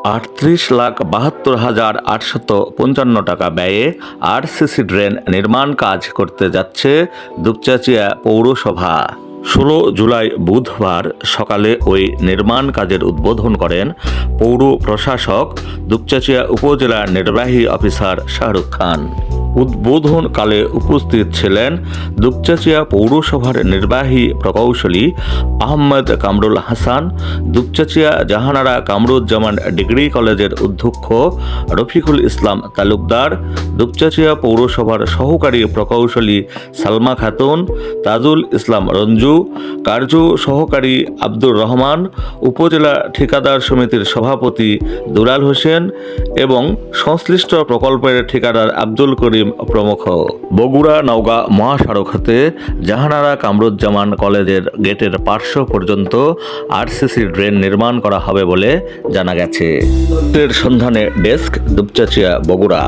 38,72,855 টাকা ব্যয়ে RCC drain নির্মাণ কাজ করতে যাচ্ছে দুপচাঁচিয়া পৌরসভা। 16 জুলাই বুধবার সকালে ওই নির্মাণ কাজের উদ্বোধন করেন পৌর প্রশাসক দুপচাঁচিয়া উপজেলা নির্বাহী অফিসার শাহরুখ খান। উদ্বোধনকালে উপস্থিত ছিলেন দুপচাঁচিয়া পৌরসভার নির্বাহী প্রকৌশলী আহমেদ কামরুল হাসান, দুপচাঁচিয়া জাহানারা কামরুজ্জামান ডিগ্রি কলেজের অধ্যক্ষ রফিকুল ইসলাম তালুকদার, দুপচাঁচিয়া পৌরসভার সহকারী প্রকৌশলী সালমা খাতুন, তাজুল ইসলাম রঞ্জু, কার্য সহকারী আব্দুর রহমান, উপজেলা ঠিকাদার সমিতির সভাপতি দুলাল হোসেন এবং সংশ্লিষ্ট প্রকল্পের ঠিকাদার আব্দুল করিম প্রমুখ। বগুড়া নওগাঁ মহাসড়ক হতে জাহানারা কামরুজ্জামান কলেজের গেটের পার্শ্ব পর্যন্ত আরসিসি ড্রেন নির্মাণ করা হবে বলে জানা গেছে। সন্ধানে ডেস্ক, দুপচাঁচিয়া, বগুড়া।